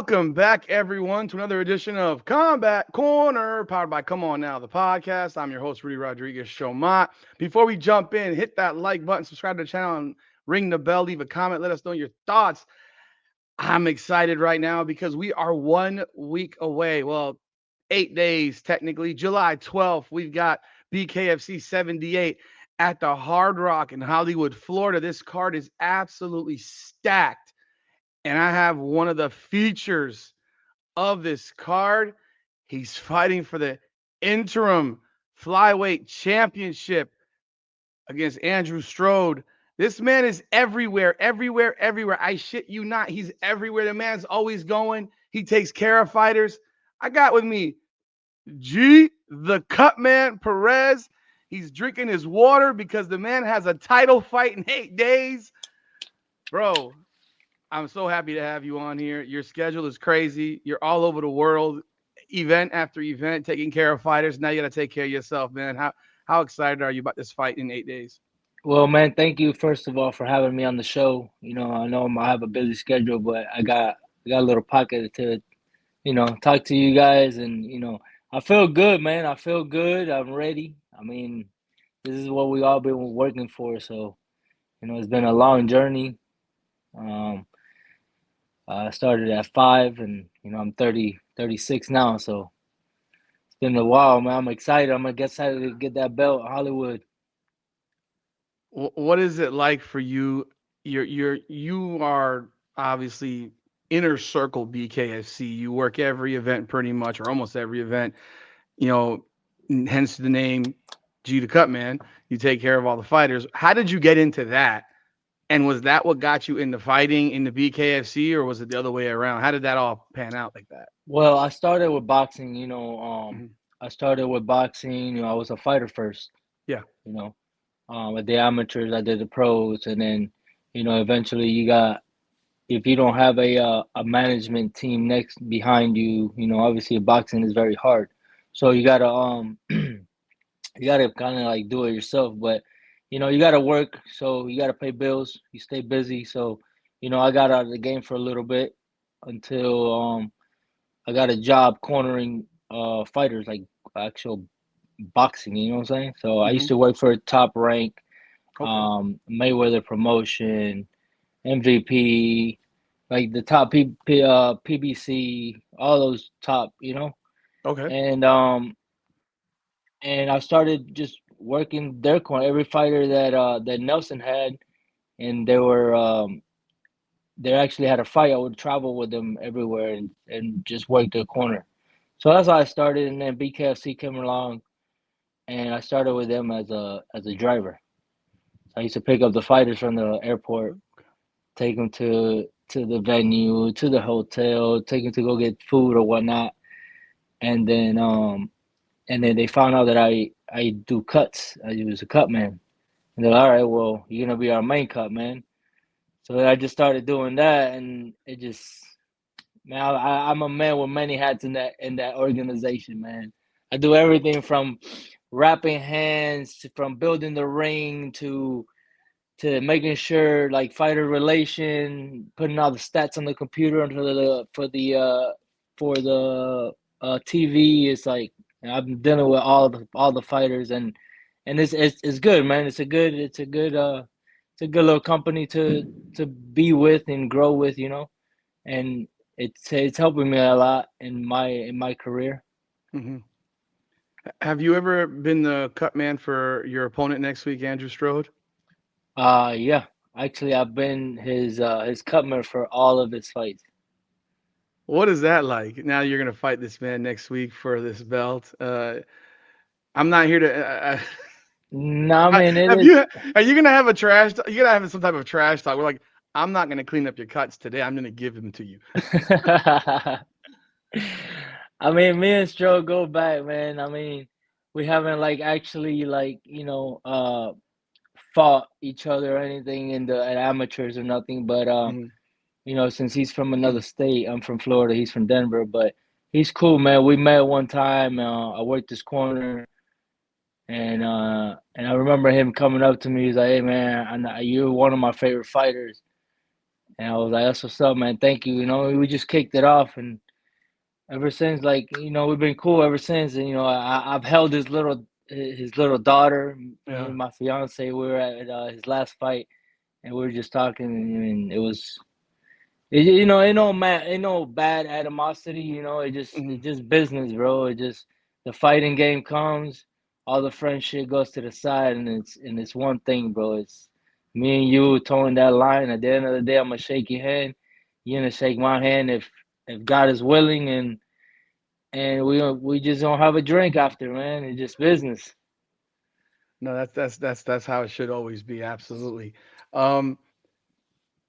Welcome back, everyone, to another edition of Combat Corner, powered by Come On Now, the podcast. I'm your host, Rudy Rodriguez Showmat. Before we jump in, hit that like button, subscribe to the channel, and ring the bell. Leave a comment. Let us know your thoughts. I'm excited right now because we are 1 week away. Well, 8 days technically. July 12th, we've got BKFC 78 at the Hard Rock in Hollywood, Florida. This card is absolutely stacked. And I have one of the features of this card. He's fighting for the interim flyweight championship against Andrew Strode. This man is everywhere, everywhere, everywhere. I shit you not. He's everywhere. The man's always going. He takes care of fighters. I got with me Gee the Cutman Perez. He's drinking his water because the man has a title fight in 8 days. Bro, I'm so happy to have you on here. Your schedule is crazy. You're all over the world, event after event, taking care of fighters. Now you got to take care of yourself, man. How excited are you about this fight in 8 days? Well, man, thank you first of all for having me on the show. I know I have a busy schedule, but I got a little pocket to, talk to you guys, and I feel good, man. I feel good. I'm ready. I mean, this is what we all been working for. So, it's been a long journey. Um, I started at 5, and I'm 30, 36 now. So it's been a while, man. I'm excited. I'm gonna get excited to get that belt, Hollywood. What is it like for you? You are obviously inner circle BKFC. You work every event pretty much, or almost every event. You know, hence the name G the Cut Man. You take care of all the fighters. How did you get into that? And was that what got you into fighting in the BKFC, or was it the other way around? How did that all pan out like that? Well, I started with boxing. Mhm. I started with boxing. I was a fighter first. Yeah. You know, at the amateurs, I did the pros, and then, eventually you got if you don't have a management team next behind you, obviously boxing is very hard. So you gotta you gotta kind of like do it yourself, but you gotta work, so you gotta pay bills. You stay busy, so I got out of the game for a little bit until I got a job cornering fighters, like actual boxing. You know what I'm saying? So I used Hmm. to work for Top Rank, Okay. Mayweather Promotion, MVP, like the top PBC, all those top, Okay. and I started just working their corner. Every fighter that Nelson had, and they actually had a fight. I would travel with them everywhere and just work their corner. So that's how I started, and then BKFC came along, and I started with them as a driver. So I used to pick up the fighters from the airport, take them to the venue, to the hotel, take them to go get food or whatnot, and then they found out that I do cuts. I was a cut man, and they're like, all right, well, you're gonna be our main cut man. So I just started doing that, and it just, man, I'm a man with many hats in that organization, man. I do everything from wrapping hands, from building the ring to making sure like fighter relation, putting all the stats on the computer for the TV. It's like I'm dealing with all the fighters, and it's good, man. It's a good little company to be with and grow with, and it's helping me a lot in my career. Hmm. Have you ever been the cut man for your opponent next week, Andrew Strode? Yeah, actually, I've been his cutman for all of his fights. What is that like? Now you're gonna fight this man next week for this belt. I'm not here to. No, I mean it Have is. you? Are you gonna have a trash? You're gonna have some type of trash talk. We're like, I'm not gonna clean up your cuts today. I'm gonna give them to you. I mean, me and Stro go back, man. I mean, we haven't like actually like fought each other or anything in the at amateurs or nothing. But Mhm. since he's from another state, I'm from Florida. He's from Denver, but he's cool, man. We met one time. I worked his corner, and I remember him coming up to me. He's like, "Hey, man, you're one of my favorite fighters." And I was like, "That's what's up, man. Thank you." We just kicked it off, and ever since, like, we've been cool ever since. And I've held his little daughter. Me Yeah. and my fiance, we were at his last fight, and we were just talking, and it was. Ain't no bad animosity. Mhm. It's just business, bro. It just the fighting game comes, all the friend shit goes to the side, and it's one thing, bro. It's me and you towing that line. At the end of the day, I'm gonna shake your hand. You're gonna shake my hand if God is willing, and we just don't have a drink after, man. It's just business. No, that's how it should always be. Absolutely. Um,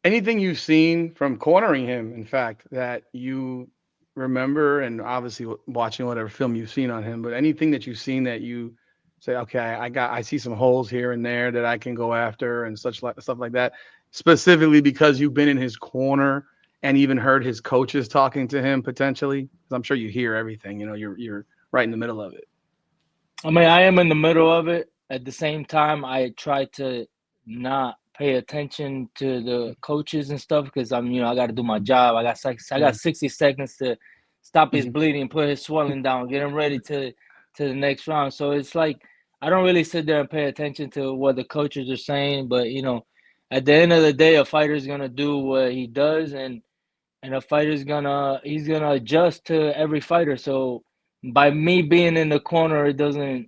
Anything you've seen from cornering him, in fact, that you remember, and obviously watching whatever film you've seen on him, but anything that you've seen that you say, okay, I see some holes here and there that I can go after, and such like stuff like that, specifically because you've been in his corner and even heard his coaches talking to him potentially, because I'm sure you hear everything. You're right in the middle of it. I mean, I am in the middle of it. At the same time, I try to not pay attention to the coaches and stuff because I got to do my job. I Yeah. got 60 seconds to stop his Mhm. bleeding, put his swelling down, get him ready to the next round. So it's like I don't really sit there and pay attention to what the coaches are saying, but at the end of the day, a fighter's gonna do what he does, and a fighter's gonna adjust to every fighter. So by me being in the corner, it doesn't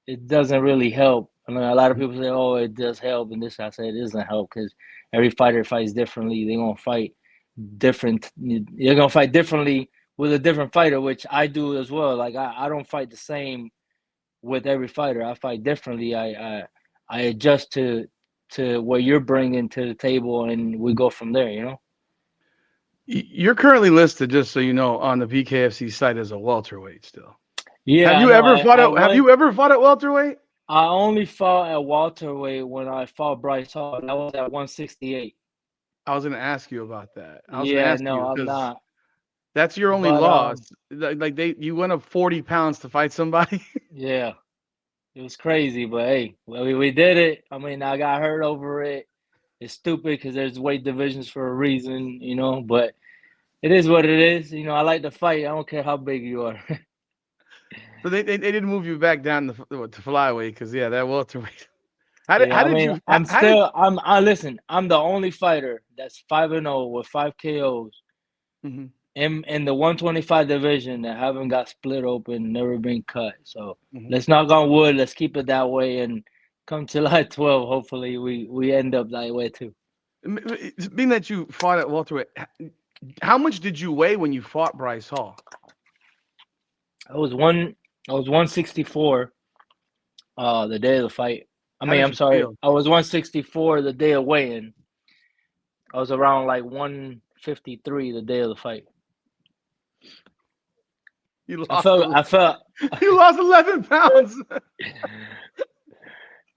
really help. I mean, a lot of people say, "Oh, it does help," and this I say it doesn't help because every fighter fights differently. They're gonna fight different. You're gonna fight differently with a different fighter, which I do as well. Like I don't fight the same with every fighter. I fight differently. I adjust to what you're bringing to the table, and we go from there. You're currently listed, just so you know, on the BKFC site as a welterweight still. Yeah, Have I you know. ever fought I at Have went. you ever fought at welterweight? I only fought at welterweight when I fought Bryce Hall. That was at 168. I was gonna ask you about that. I was gonna Yeah, ask no, you I'm because not. that's your only But loss. Like you went up 40 pounds to fight somebody. yeah, it was crazy. But hey, well, we did it. I mean, I got hurt over it. It's stupid because there's weight divisions for a reason. But it is what it is. I like to fight. I don't care how big you are. So they didn't move you back down to flyweight because yeah, that welterweight. How Yeah, I did mean, you I'm how did still. I listen. I'm the only fighter that's 5-0 with 5 KOs Mhm, in the 125 division that haven't got split open, never been cut. So mhm. let's knock on wood. Let's keep it that way, and come July 12, hopefully we end up that way too. Being that you fought at welterweight, how much did you weigh when you fought Bryce Hall? I was one. I was 164. The day of the fight. I How mean, did I'm you sorry. feel? I was 164 the day of weigh-in. I was around like 153 the day of the fight. You I lost felt. a, I felt. you lost 11 pounds.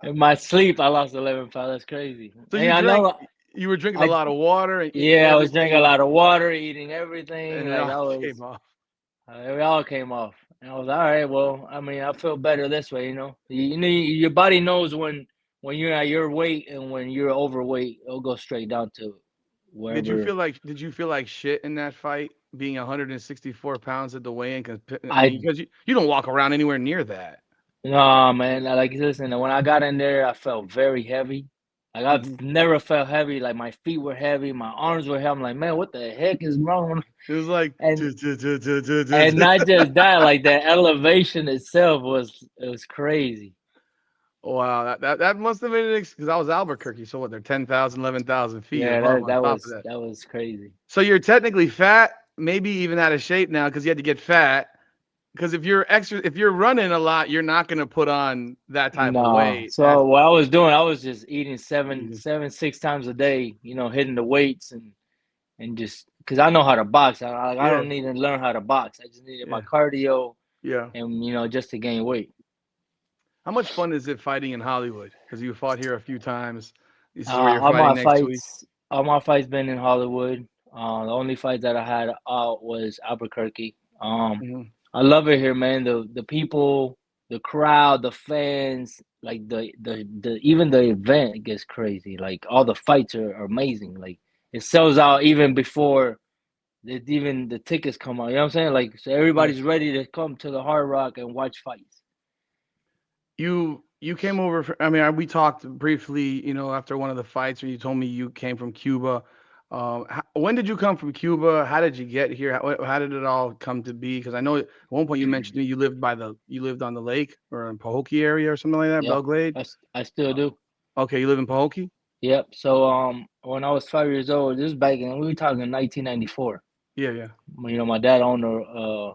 In my sleep, I lost 11 pounds. That's crazy. So And you I drank know. you were drinking a I lot of water and eating Yeah, I was drinking a everything, lot of water, eating and everything. it Like all I came was. off. It all came off, and I was all right. Well, I mean, I feel better this way. Your body knows when you're at your weight and when you're overweight. It'll go straight down to wherever. Did you feel like shit in that fight, being 164 pounds at the weigh-in? Because I I mean, because you don't walk around anywhere near that. No, man. Like, listen, when I got in there, I felt very heavy. Like Mhm. I've never felt heavy. Like my feet were heavy, my arms were heavy. I'm like, man, what the heck is wrong? It was like, And and not just that, like the elevation itself was crazy. wow, that must have been because I was Albuquerque. So what? They're 10,000, 11,000 feet Yeah, above that on that top of was that. that was crazy. So you're technically fat, maybe even out of shape now because you had to get fat. Because if you're running a lot, you're not gonna put on that type of No. weight. So what I was doing, I was just eating seven, Mhm. seven, 6 times a day. Hitting the weights and just because I know how to box. I Yeah, don't need to learn how to box. I just needed my yeah, cardio yeah. and just to gain weight. How much fun is it fighting in Hollywood? Because you fought here a few times. This Uh, is where you're all my fighting next week. fights, all my fights been in Hollywood. The only fight that I had out was Albuquerque. Mhm. I love it here, man. The people, the crowd, the fans, like the even the event gets crazy. Like all the fights are amazing. Like it sells out even before even the tickets come out. You know what I'm saying? Like, so everybody's Nice. ready to come to the Hard Rock and watch fights. You came over for, I mean, we talked briefly, after one of the fights, where you told me you came from Cuba. When did you come from Cuba? How did you get here? How did it all come to be? Because I know at one point you mentioned to me you lived on the lake or in Pahokee area or something like that, Yep, Belgrade. I still do. Okay, you live in Pahokee? Yep. So when I was 5 years old, this is back in we were talking 1994. Yeah, yeah. My dad owned a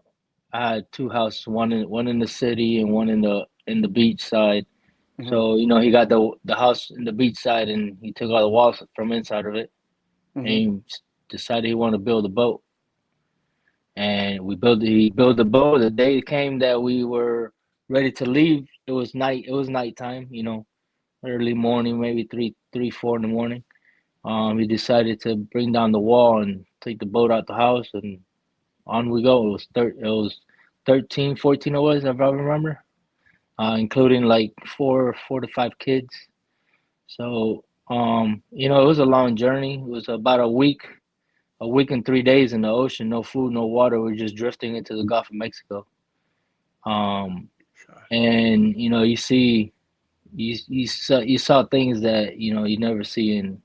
I had two houses, one in the city and one in the beach side. Hmm. So he got the house in the beach side, and he took all the walls from inside of it, and Hmm. he decided he wanted to build a boat. And he built the boat. The day came that we were ready to leave. It was night. It was nighttime. Early morning, maybe 3, 4 in the morning. He decided to bring down the wall and take the boat out the house, and on we go. It was 13, 14 of us, if I remember, including like four to five kids. So, it was a long journey. It was about a week and 3 days in the ocean, no food, no water. We're just drifting into the Gulf of Mexico. Um, Gosh. and you saw things that you never see in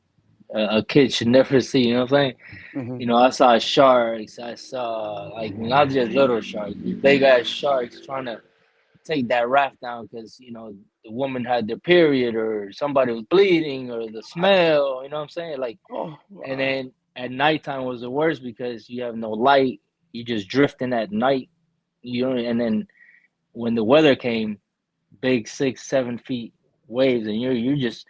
a kid should never see. You know what I'm saying? Hmm. I saw sharks. I saw like not just little sharks, big ass sharks trying to take that raft down because the woman had their period or somebody was bleeding or the smell. You know what I'm saying? Like, Oh, and wow. then at nighttime was the worst because you have no light. You just drifting at night. And then when the weather came, big 6, 7 feet waves, and you're just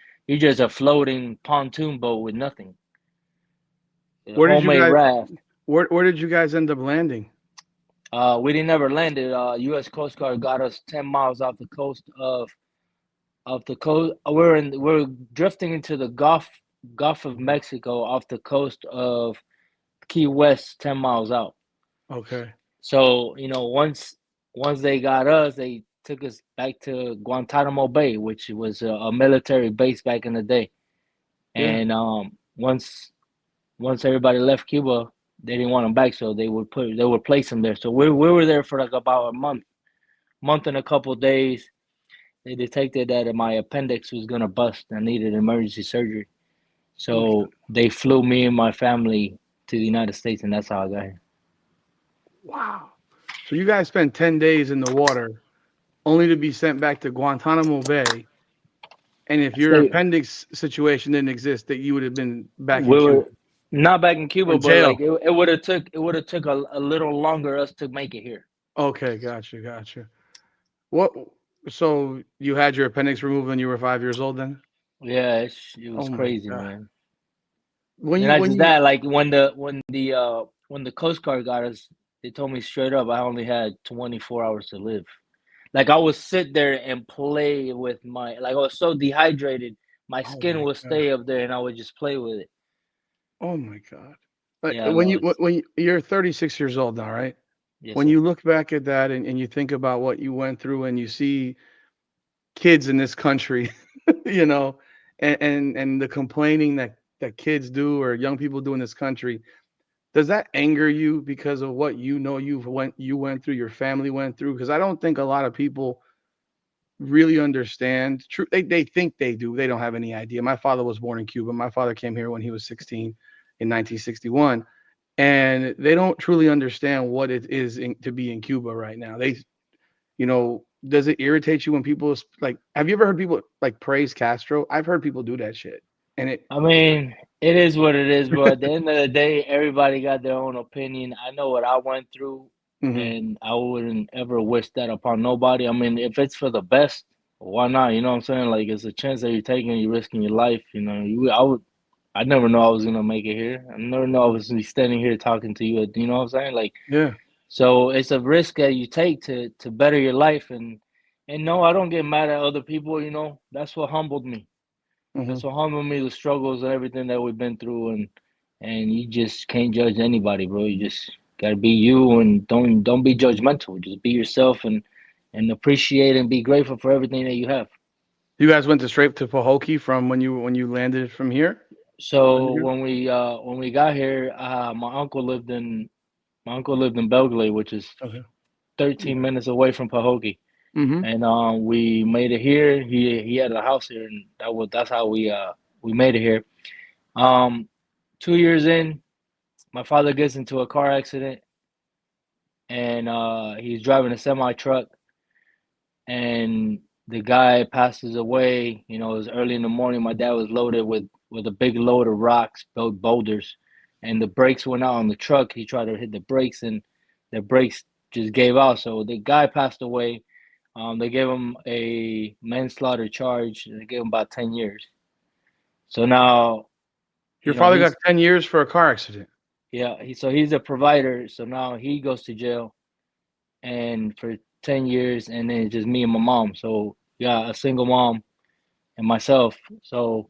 a floating pontoon boat with nothing. A Where did you homemade guys raft. where did you guys end up landing? We didn't ever land it. U.S. Coast Guard got us 10 miles off the coast of the coast. We're drifting into the Gulf of Mexico off the coast of Key West, 10 miles out. Okay. So once they got us, they took us back to Guantanamo Bay, which was a military base back in the day. Yeah. And once everybody left Cuba, they didn't want them back, so they would place them there. So we were there for like about a month and a couple of days. They detected that my appendix was gonna bust. I needed emergency surgery. Okay. So they flew me and my family to the United States, and that's how I got here. Wow. So you guys spent 10 days in the water only to be sent back to Guantanamo Bay. And if your Stay. appendix situation didn't exist, that you would have been back in We Cuba were not back in or Cuba, but jail. like it would have took a little longer us to make it here. Okay, gotcha, gotcha. What? So you had your appendix removed when you were 5 years old, then? Yeah, it Oh was my crazy, god. man. When And you not when just you that, like when the Coast Guard got us, they told me straight up I only had 24 hours to live. Like I would sit there and play with like I was so dehydrated, my Oh skin my would god. stay up there, and I would just play with it. Oh my god. Like Yeah, I know it's you're 36 years old now, right? yes, When sir. you look back at that and you think about what you went through and you see kids in this country, you know, and the complaining that kids do or young people do in this country, does that anger you because of what you went through, your family went through? Because I don't think a lot of people really understand. True, they think they do. They don't have any idea. My father was born in Cuba. My father came here when he was 16 in 1961, and they don't truly understand what it is to be in Cuba right now. Does it irritate you when people like? Have you ever heard people like praise Castro? I've heard people do that shit, and I mean, it is what it is, bro. At the end of the day, everybody got their own opinion. I know what I went through, Mhm. and I wouldn't ever wish that upon nobody. I mean, if it's for the best, why not? You know what I'm saying? Like, it's a chance that you're taking, you're risking your life. I never know I was gonna make it here. I never know I was gonna be standing here talking to you. You know what I'm saying? Like, Yeah. so it's a risk that you take to better your life, and no, I don't get mad at other people. That's what humbled me. Mhm. That's what humbled me, the struggles and everything that we've been through, and you just can't judge anybody, bro. You just gotta be you, and don't be judgmental. Just be yourself, and appreciate and be grateful for everything that you have. You guys went to straight to Pahokee from when you landed from here. When did So you? when we got here, my uncle lived in Belgrade, which is Okay. 13 Yeah. minutes away from Pahokee, Mm-hmm. and we made it here. He had a house here, and that's how we made it here. Um, 2 years in, my father gets into a car accident, and he's driving a semi truck, and the guy passes away. You know, it was early in the morning. My dad was loaded with a big load of rocks, boulders, and the brakes went out on the truck. He tried to hit the brakes, and the brakes just gave out. So the guy passed away. They gave him a manslaughter charge. They gave him about 10 years. So now, Your you know, father got he's 10 years for a car accident. yeah, he's a provider. So now he goes to jail and for 10 years, and then it's just me and my mom. So yeah, a single mom and myself. So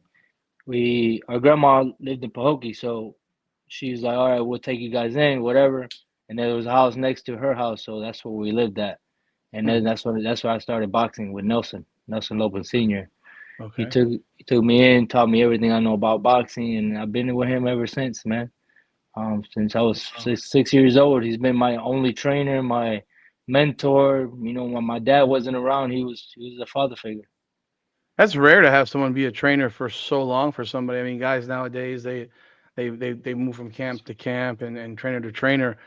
our grandma lived in Pahokee, so she's like, all right, we'll take you guys in, whatever. And there was a house next to her house, so that's where we lived at. And then Hmm. that's where I started boxing with Nelson Lopez Sr. He Okay. took he took me in, taught me everything I know about boxing, and I've been with him ever since, man. Since I was Wow. 6 years old, he's been my only trainer, my mentor. You know, when my dad wasn't around, he was a father figure. That's rare to have someone be a trainer for so long for somebody. I mean, guys nowadays they move from camp to camp and trainer to trainer.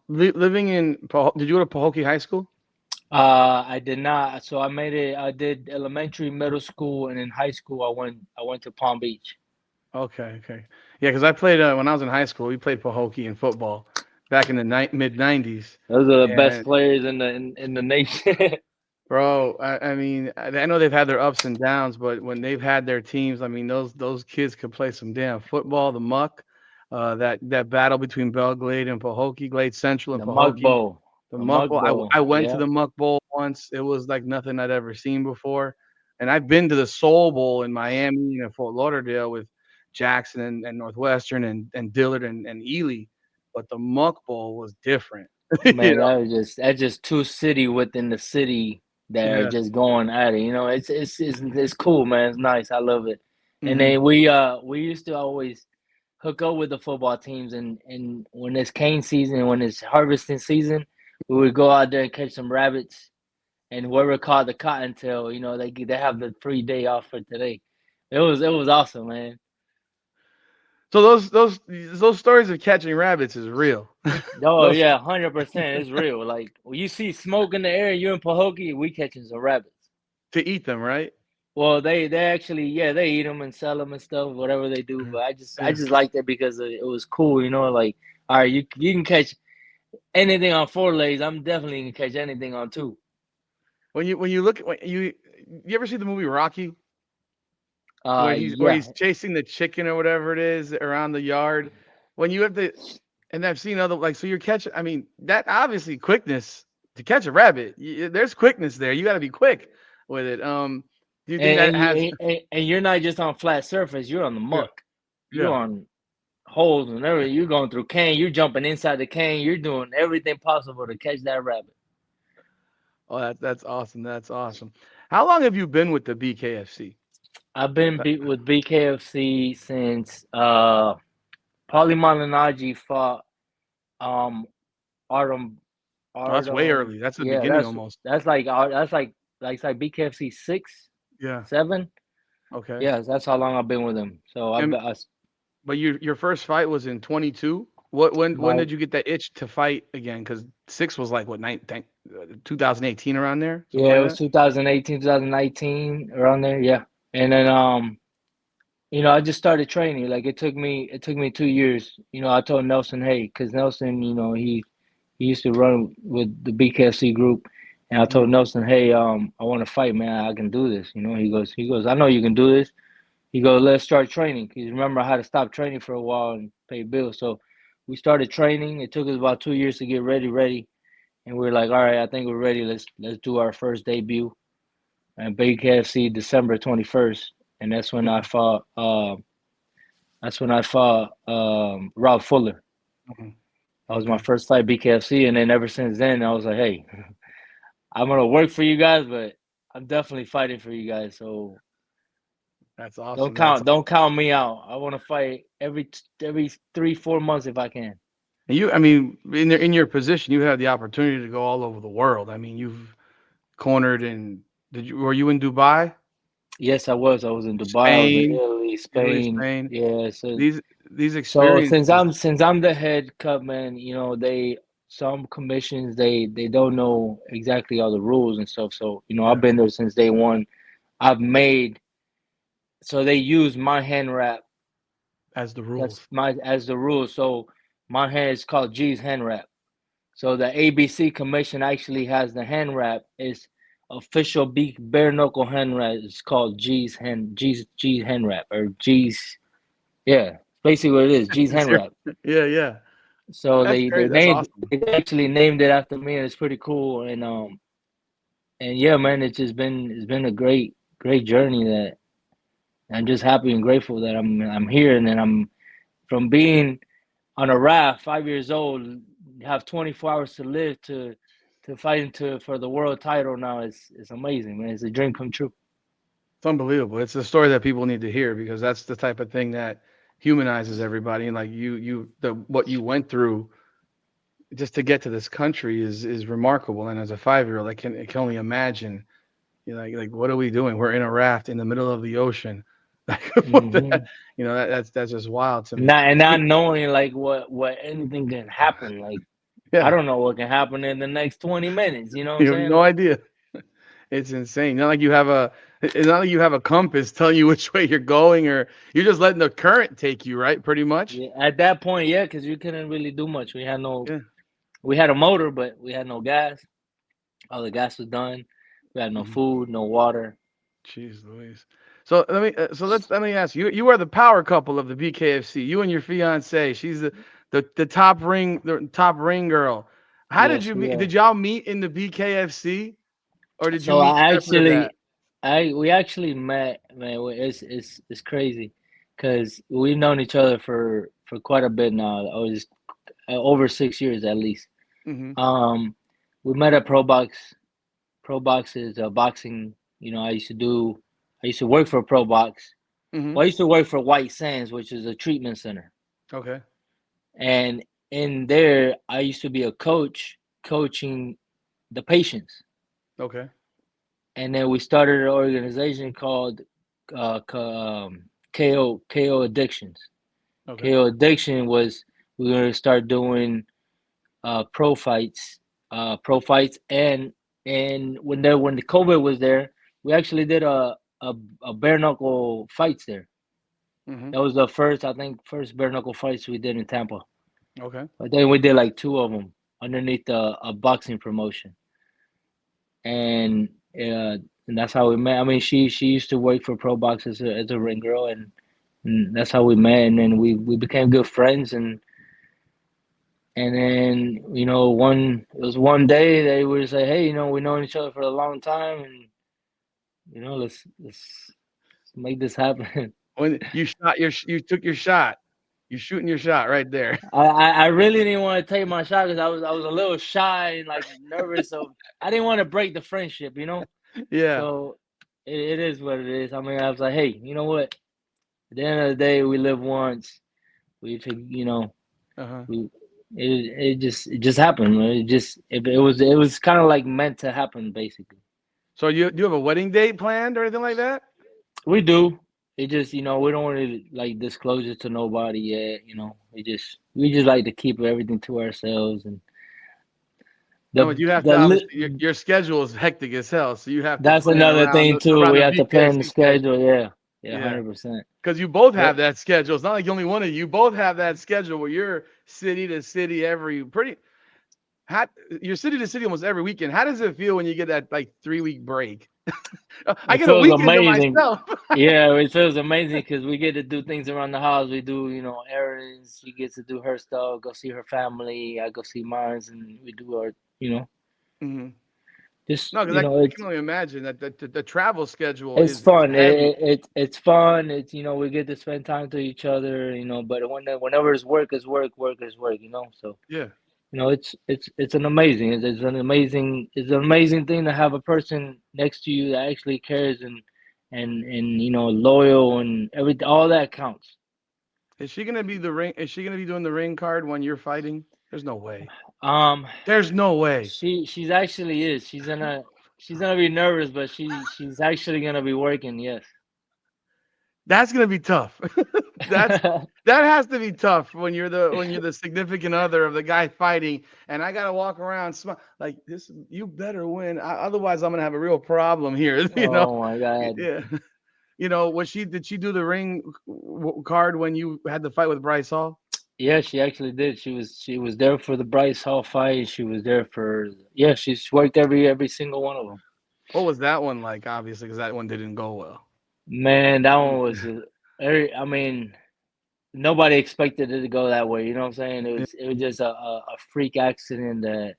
Living in did you go to Pahokee High School? I did not. So I made it. I did elementary, middle school, and in high school, I went to Palm Beach. Okay, okay. Yeah, because I played when I was in high school. We played Pahokee in football back in the mid '90s. Those are the best And players in the nation. bro, I mean, I know they've had their ups and downs, but when they've had their teams, I mean, those kids could play some damn football. The muck, that battle between Belglade and Pahokee, Glade Central and The Mug Pahokee. Bowl, The the Muck Mug Bowl. Bowl. I went to Yeah, the Muck Bowl once. It was like nothing I'd ever seen before. And I've been to the Soul Bowl in Miami and Fort Lauderdale with Jackson and Northwestern and Dillard and Ely. But the Muck Bowl was different. You man, know? that's just two city within the city that are Yeah. just going at it. You know, it's cool, man. It's nice. I love it. And Hmm. then we used to always hook up with the football teams, and when it's cane season, when it's harvesting season, we would go out there and catch some rabbits. And whoever caught the cottontail, you know, they have the free day off for today. It was awesome, man. So those stories of catching rabbits is real. Oh Those yeah, 100%. It's real. Like when you see smoke in the air, you're in Pahokee, we catching some rabbits. to eat them, right? Well, they actually yeah they eat them and sell them and stuff, whatever they do. Yeah. But I Yeah. just liked it because it was cool, you know. Like all right, you can catch anything on four legs. I'm definitely gonna catch anything on two. When you look at when you ever see the movie Rocky? Where Yeah, he's chasing the chicken or whatever it is around the yard. When you have to, and I've seen other like so you're catching. I mean that obviously quickness to catch a rabbit. There's quickness there. You got to be quick with it. Do you think that has? and you're not just on flat surface. You're on the Yeah, muck. You're yeah. on holes and everything. You're going through cane. You're jumping inside the cane. You're doing everything possible to catch that rabbit. Oh, that's awesome. That's awesome. How long have you been with the BKFC? I've been beat with BKFC since Paulie Malignaggi fought um Artem Oh, that's way Artem. early. That's the Yeah, beginning almost. that's like it's like BKFC six, Yeah. 7. Okay. Yeah, that's how long I've been with him. So I've And been but your first fight was in 22. When my did you get that itch to fight again? Because six was like what 2018 around there, something yeah, it like was that. 2018, 2019 around there. Yeah, and then you know, I just started training. Like it took me 2 years. You know, I told Nelson, hey, because Nelson, you know, he used to run with the BKFC group, and I told Mhm. Nelson, hey, I want to fight, man. I can do this. You know, he goes, I know you can do this. He goes, let's start training. Because remember, I had to stop training for a while and pay bills. So we started training. It took us about 2 years to get ready, and we were like, all right, I think we're ready. Let's do our first debut at BKFC December 21st, and Mhm. That's when I fought Rob Fuller. Mhm. That was my Okay. first fight BKFC, and then ever since then, I was like, hey, I'm gonna work for you guys, but I'm definitely fighting for you guys. So That's Don't awesome. That's count. Don't count me out. I want to fight every 3-4 months if I can. and you. I mean, in your position, you had the opportunity to go all over the world. I mean, you've cornered in. Did you? Were you in Dubai, Yes, I was. I was in Dubai. I was in Spain, Italy, Italy, Spain. Spain? Yeah. So These so since experiences. I'm the head Cutman, they some commissions they don't know exactly all the rules and stuff. So I've Yeah, been there since day one. I've made so they use my hand wrap. as the That's rules. my as the rule. So my hand is called G's hand wrap. So the ABC commission actually has the hand wrap. It's official beak bare knuckle hand wrap. It's called G's hand wrap or G's. Yeah, basically what it is. G's It's hand your- wrap. yeah, yeah. So That's they great. That's named awesome. they actually named it after me, and it's pretty cool. And yeah, man, it's been a great journey that I'm just happy and grateful that I'm here, and then I'm from being on a raft, 5 years old, have 24 hours to live to fighting to for the world title now. It's amazing, man. It's a dream come true. It's unbelievable. It's a story that people need to hear because that's the type of thing that humanizes everybody. And like the what you went through just to get to this country is remarkable. And as a 5-year-old, I can only imagine. Like what are we doing? We're in a raft in the middle of the ocean. Like what Hmm. that's just wild to me. Not knowing like what anything can happen. Like I Yeah, don't know what can happen in the next 20 minutes. You know what I'm you have saying? no Like idea. It's insane. Not like you have a it's not like you have a compass telling you which way you're going, or you're just letting the current take you, right? Pretty much. yeah, at that point, yeah, because you couldn't really do much. Yeah. We had a motor, but we had no gas. All the gas was done. We had no Mhm. food, no water. Jeez Louise. Let me ask you. You are the power couple of the BKFC. You and your fiance. She's the top ring girl. How did Yes, you we meet? are. Did y'all meet in the BKFC or did you So meet I separate of that? actually, I we actually met, man. It's crazy, cause we've known each other for quite a bit now. I was over 6 years at least. Mm-hmm. Um, we met at Pro Box. Pro Box is boxing. I used to work for Pro Box. Mm-hmm. Well, I used to work for White Sands, which is a treatment center, Okay. and in there, I used to be a coach coaching the patients. Okay. And then we started an organization called KO Addictions. Okay. KO Addiction was we were going to start doing pro fights, and when the COVID was there, we actually did a bare knuckle fights there. Mm-hmm. That was the first, I think, first bare knuckle fights we did in Tampa. Okay. But then we did like two of them underneath a boxing promotion, and uh, and that's how we met. I mean, she used to work for Pro Box as a ring girl, and that's how we met. And then we became good friends, and then one it was one day they would say, hey, we known each other for a long time, and let's make this happen. When you took your shot. You shooting your shot right there. I really didn't want to take my shot because I was a little shy and like nervous, so I didn't want to break the friendship. Yeah. So it is what it is. I mean, I was like, hey, you know what? At the end of the day, we live once. We should, Uh-huh. we it just happened. It was kind of like meant to happen, basically. So you do you have a wedding date planned or anything like that? We do. It just we don't want to like disclose it to nobody yet. We just like to keep everything to ourselves and No, but you have to the obviously your schedule is hectic as hell, so you have to That's plan another thing too. around We the have to plan the BKFC schedule. schedule. Yeah, yeah, Yeah. 100%. Because you both But have that schedule. It's not like only one of you. You both have that schedule where you're city to city every pretty. How, you're city to city almost every weekend. How does it feel when you get that like 3 week break? I it get a feels weekend to amazing. myself. Yeah, it feels amazing because we get to do things around the house. We do, errands. She gets to do her stuff, go see her family. I go see mine, and we do our, you know, Hmm. just No, because I can only imagine that the travel schedule it's is fun. heavy. It's fun. It's we get to spend time to each other. But whenever it's work is work, work is work. So Yeah. it's an amazing it's an amazing thing to have a person next to you that actually cares and loyal and everything. All that counts. Is she gonna be the ring? Is she gonna be doing the ring card when you're fighting? There's no way. Um, There's no way. she's actually is. She's gonna be nervous, but she's actually gonna be working. Yes. That's gonna be tough. That's that has to be tough when you're the significant other of the guy fighting, and I gotta walk around like this. You better win, otherwise I'm gonna have a real problem here. Oh my God. Yeah. Did she do the ring card when you had the fight with Bryce Hall? Yeah, she actually did. She was there for the Bryce Hall fight. She was there for yeah. She's worked every single one of them. What was that one like? Obviously, because that one didn't go well. Man, that one was. I mean, nobody expected it to go that way. You know what I'm saying? It was just a freak accident that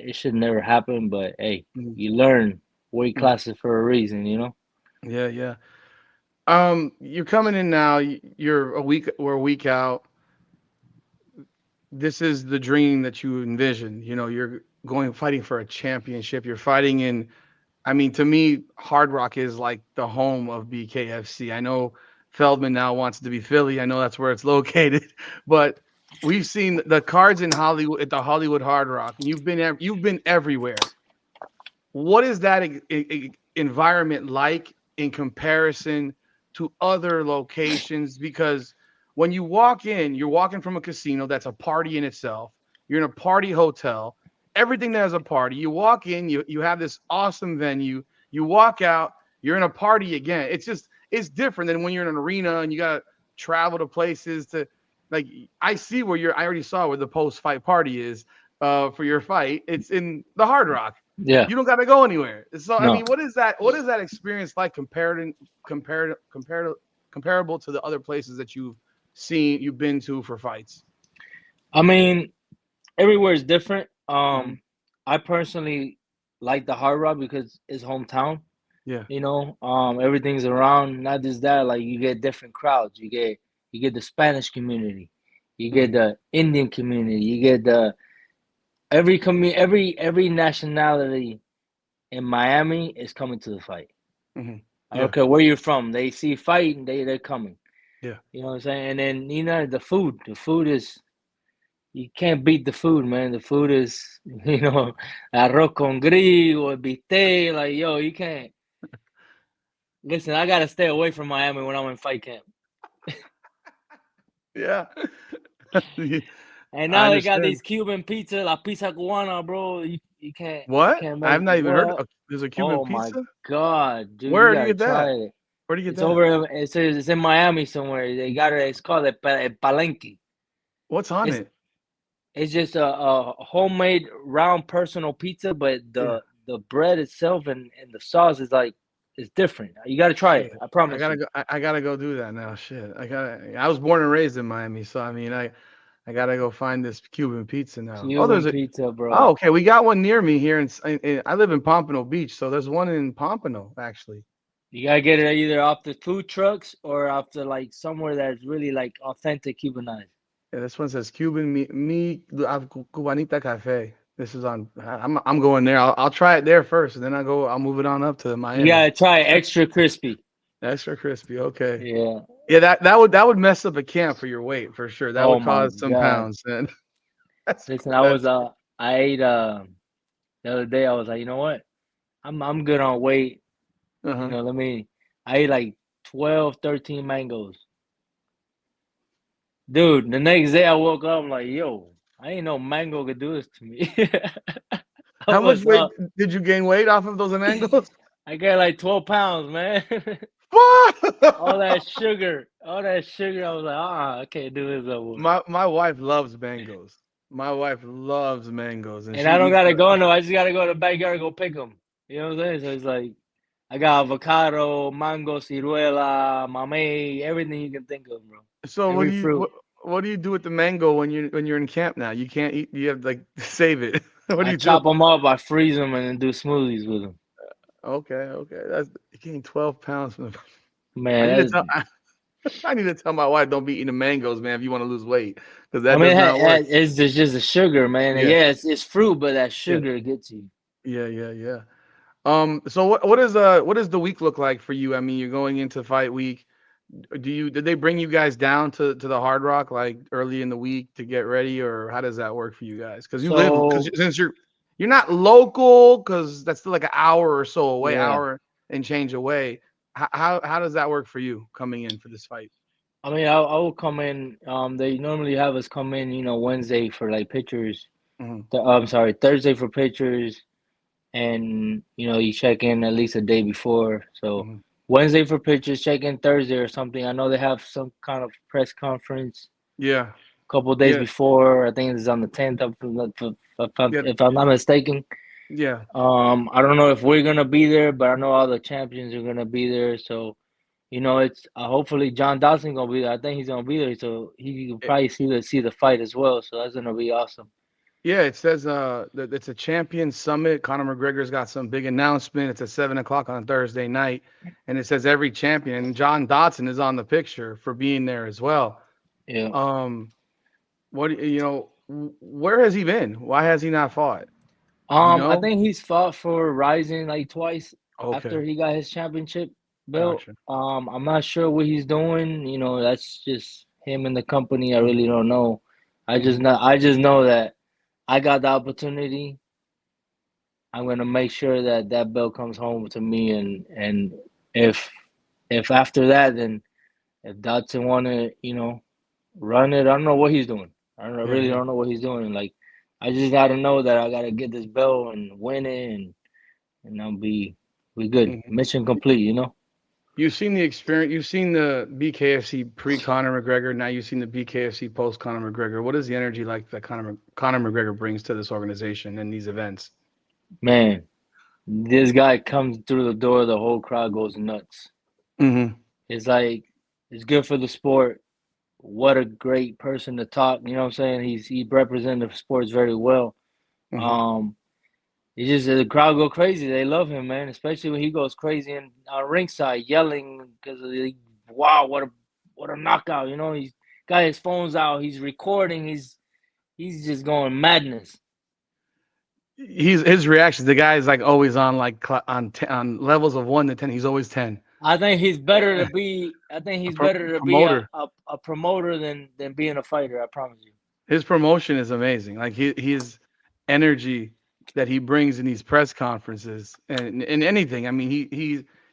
it should never happen. But hey, Mhm. you learn weight Mhm. classes for a reason. Yeah, yeah. You're coming in now. You're a week. We're a week out. This is the dream that you envisioned. You're going fighting for a championship. You're fighting in. I mean, to me, Hard Rock is like the home of BKFC. I know Feldman now wants to be Philly. I know that's where it's located, but we've seen the cards in Hollywood at the Hollywood Hard Rock, and you've been everywhere. What is that environment like in comparison to other locations? Because when you walk in, you're walking from a casino that's a party in itself. You're in a party hotel. Everything there's a party. You walk in, you have this awesome venue. You walk out, you're in a party again. It's different than when you're in an arena and you gotta travel to places to like I already saw where the post fight party is for your fight. It's in the Hard Rock. Yeah. You don't got to go anywhere. So I No. mean, what is that experience like comparable to the other places that you've been to for fights? I mean, everywhere is different. Hmm. I personally like the Hard Rock because it's hometown. Yeah. Everything's around. Not just that, like you get different crowds. You get the Spanish community, you get Hmm. the Indian community, you get the every nationality in Miami is coming to the fight. Hmm. I don't Yeah. care where you're from. They see fight and they're coming. Yeah. You know what I'm saying? And then the food. The food is you can't beat the food, man. The food is arroz con gris or bistec. Like yo, you can't. Listen, I gotta stay away from Miami when I'm in fight camp. Yeah. And I now they got understand. these Cuban pizza, la pizza cubana, bro. You What? can't I've make not even heard what? of. There's a Cuban Oh my pizza. God, dude, you Where do you gotta get try that? it. Where do you get It's that? over. It says it's in Miami somewhere. They got it. It's called a palenque. What's on It's it? it's just a homemade round personal pizza, but Yeah. the bread itself and the sauce is like it's different. You gotta try Shit. it. I I promise gotta you. go. I gotta go do that now. Shit. I was born and raised in Miami, so I mean, I gotta go find this Cuban pizza now. Oh, Cuban pizza, oh, bro. okay. We got one near me here, I live in Pompano Beach, so there's one in Pompano actually. You gotta get it either off the food trucks or off the like somewhere that's really like authentic Cubanized. Yeah, this one says Cuban Cubanita Cafe. This is on. I'm going there. I'll try it there first, and then I'll move it on up to You Miami. gotta try it extra crispy. Extra crispy. Okay. Yeah. Yeah, that would mess up a camp for your weight for sure. That Oh would my cause some God. pounds. And that's Listen, that's I ate the other day. I was like, you know what? I'm good on weight. uh-huh. I ate like 12, 13 mangoes. Dude, the next day I woke up, I'm like, yo, I ain't know mango could do this to me. I How much was weight did you gain weight off of those mangoes? I got like 12 pounds, man. What? All that sugar. I was like, I can't do this no more. My wife loves mangoes. My wife loves mangoes, and And she I don't eats gotta the. go no. I just gotta go to the backyard and go pick them. You know what I'm saying? So it's like I got avocado, mango, ciruela, mamey, everything you can think of, bro. So Every fruit. what do you do with the mango when you're in camp now? You can't eat. You have to, like save it. What do I you do? chop them up, I freeze them, and then do smoothies with them. Okay, okay. That's you gained 12 pounds from. I need to Man, tell. I need to tell my wife don't be eating mangoes, man. If you want to lose weight, because I that mean, does not work. it's just the sugar, man. And Yeah, yeah, it's fruit, but that yeah, sugar gets you. yeah, yeah, yeah. So what does the week look like for you? I mean, you're going into fight week. Did they bring you guys down to the Hard Rock like early in the week to get ready, or how does that work for you guys? Because So since you're not local, because that's still like an hour or so away, yeah, hour and change away. How does that work for you coming in for this fight? I mean, I will come in. They normally have us come in, Wednesday for like pictures. Hmm. I'm sorry, Thursday for pictures, and you check in at least a day before. So Hmm. Wednesday for pictures, check in Thursday or something. I know they have some kind of press conference Yeah, a couple of days yeah, before. I think it's on the 10th, yeah, if I'm not mistaken. yeah. I don't know if we're gonna be there, but I know all the champions are gonna be there. So it's hopefully John Dawson gonna be there. I think he's gonna be there, so he can probably see the fight as well. So that's gonna be awesome. Yeah, it says that it's a champion summit. Conor McGregor's got some big announcement. It's at 7 o'clock on Thursday night, and it says every champion. And John Dotson is on the picture for being there as well. Yeah. Um, where has he been? Why has he not fought? Do you I know? think he's fought for Rising like twice after Okay, he got his championship belt. gotcha. I'm not sure what he's doing. That's just him and the company. I really don't know. Mm-hmm. I just know that I got the opportunity. I'm gonna make sure that that belt comes home to me, and if if after that, then if Dotson wanna, run it, I don't know what he's doing. I Yeah, really yeah. don't know what he's doing. Like, I just gotta know that I gotta get this belt and win it, and I'll be good. Hmm. Mission complete. You've seen the experience. You've seen the BKFC pre Conor McGregor. Now you've seen the BKFC post Conor McGregor. What is the energy like that Conor McGregor brings to this organization and these events? Man, this guy comes through the door, the whole crowd goes nuts. Hmm. It's like it's good for the sport. What a great person to talk. You know what I'm saying? He represented the sports very well. Hmm. Um, It's just the crowd go crazy. They love him, man. Especially when he goes crazy and on ringside yelling because of wow, what a knockout! He's got his phones out. He's recording. He's just going madness. He's his reactions. The guy is like always on like on levels of 1 to 10. He's always 10. I think he's better to A be. I think he's better to be a, promoter. a, a promoter than being a fighter. I promise you. His promotion is amazing. Like his energy that he brings in these press conferences and in anything. I mean,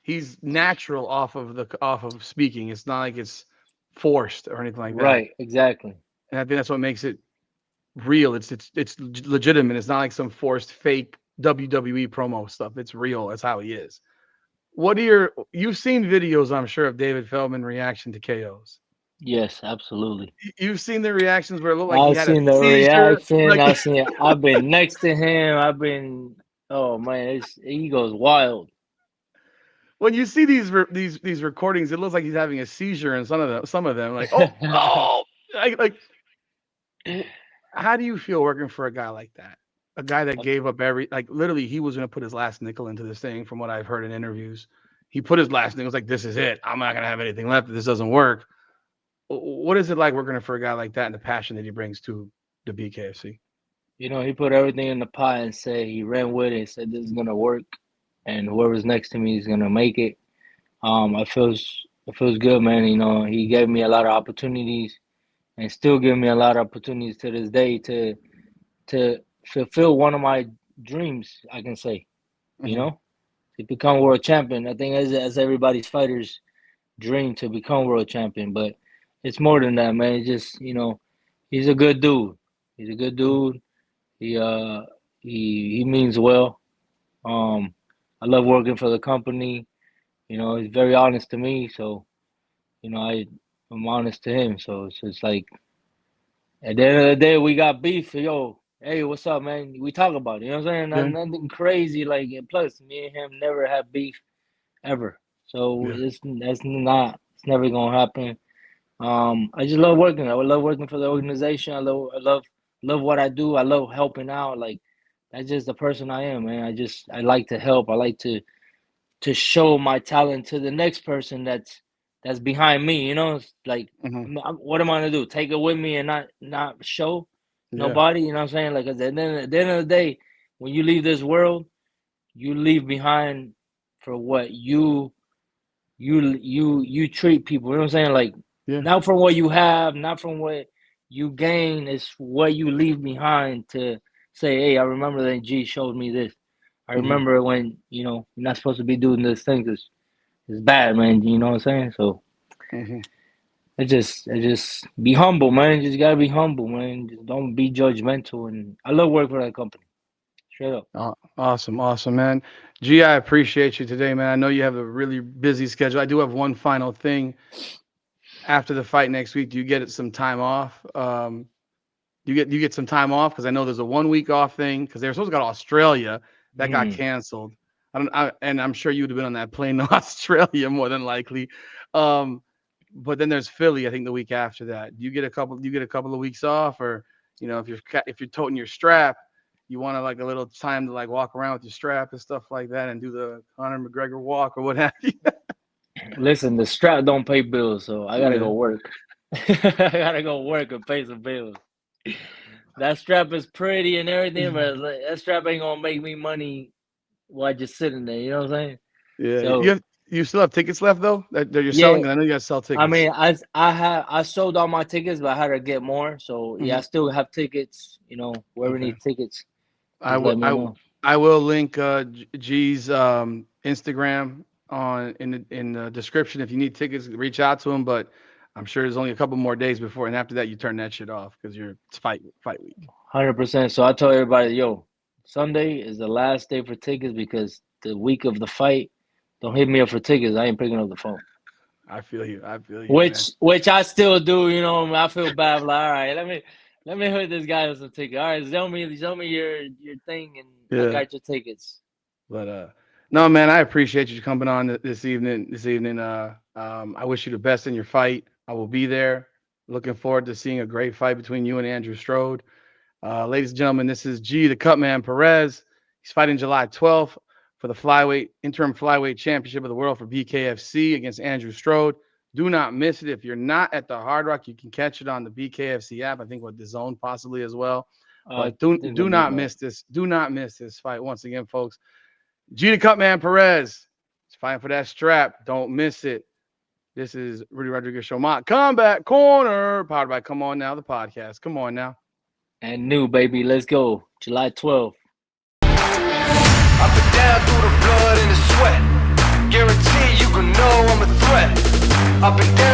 he's natural off of speaking. It's not like it's forced or anything like that. Right. Exactly. And I think that's what makes it real. It's legitimate. It's not like some forced fake WWE promo stuff. It's real. That's how he is. You've seen videos, I'm sure, of David Feldman reaction to KOs. Yes, absolutely. You've seen the reactions where it looked like he I've had a seen the seizure. reaction. Like I've seen. I've been next to him. I've been. Oh man, he goes wild. when you see these recordings, it looks like he's having a seizure in some of them. Some of them, like oh oh, like how do you feel working for a guy like that? A guy that gave up like literally he was gonna put his last nickel into this thing, from what I've heard in interviews. He put his last nickel. Was like, this is it. I'm not gonna have anything left if this doesn't work. What is it like working for a guy like that and the passion that he brings to the BKFC? He put everything in the pot and said he ran with it. Said this is gonna work, and whoever's next to me is gonna make it. It feels good, man. He gave me a lot of opportunities, and still giving me a lot of opportunities to this day to fulfill one of my dreams. I can say, you Hmm. know, to become world champion. I think as everybody's fighter's dream to become world champion, but it's more than that, man. It's just he's a good dude. He's a good dude. He uh he means well. Um, I love working for the company. He's very honest to me, so I'm honest to him. So it's just like at the end of the day, we got beef. Yo, hey, what's up, man? We talk about it. You know what I'm saying? Yeah, Nothing crazy. Like, and plus, me and him never had beef ever. So yeah. it's never gonna happen. I just love working. I love working for the organization. I love what I do. I love helping out. Like that's just the person I am, man. I like to help. I like to show my talent to the next person that's behind me. It's like, Hmm. what am I gonna do? Take it with me and not show Yeah. nobody? You know what I'm saying? Like, 'cause at the end of the day, when you leave this world, you leave behind for what you treat people. You know what I'm saying? Like, Yeah. not from what you have, not from what you gain. It's what you leave behind to say, hey, I remember that G showed me this. I Mm-hmm. remember when, you're not supposed to be doing this thing because it's bad, man. You know what I'm saying? So Mm-hmm. it just be humble, man. Just gotta be humble, man. Just don't be judgmental. And I love working for that company. Straight up. Awesome, awesome, man. G, I appreciate you today, man. I know you have a really busy schedule. I do have one final thing. After the fight next week, do you get some time off? You get some time off because I know there's a 1 week off thing because they were supposed to go to Australia that got Mm. canceled. And I'm sure you would have been on that plane to Australia more than likely. Um, but then there's Philly, I think the week after that. Do you get a couple of weeks off, or if you're toting your strap, you want to like a little time to like walk around with your strap and stuff like that and do the Conor McGregor walk or what have you. Listen, the strap don't pay bills, so I gotta Yeah. go work. I gotta go work and pay some bills. That strap is pretty and everything, but that strap ain't gonna make me money while just sitting there. You know what I'm saying? Yeah. You So have you still have tickets left though that you're yeah, selling? 'Cause I know you guys sell I tickets. mean, I sold all my tickets, but I had to get more. So yeah, Hmm. I still have tickets. Whoever Okay. needs tickets, I just will. let me I know. I will link G's Instagram in the description. If you need tickets, reach out to him. But I'm sure there's only a couple more days before, and after that, you turn that shit off because it's fight week. 100%. So I told everybody, yo, Sunday is the last day for tickets because the week of the fight, don't hit me up for tickets. I ain't picking up the phone. I feel you. I feel you, man. Which I still do. I feel bad. Like, all right, let me hit this guy with some tickets. All right, show me your thing, and I Yeah. got your tickets. But no, man, I appreciate you coming on this evening. I wish you the best in your fight. I will be there. Looking forward to seeing a great fight between you and Andrew Strode. Ladies and gentlemen, this is G the Cutman Perez. He's fighting July 12th for the interim flyweight championship of the world for BKFC against Andrew Strode. Do not miss it. If you're not at the Hard Rock, you can catch it on the BKFC app. I think with the Zone possibly as well. I But do think do on the not zone. miss this. Do not miss this fight once again, folks. G the Cutman Perez is fighting for that strap. Don't miss it. This is Rudy Rodriguez Show. My Combat Corner, powered by Come On Now, the podcast. Come on now. And new baby, let's go. July 12th. Up and down through the blood and the sweat. Guarantee you can know I'm a threat. Up and down.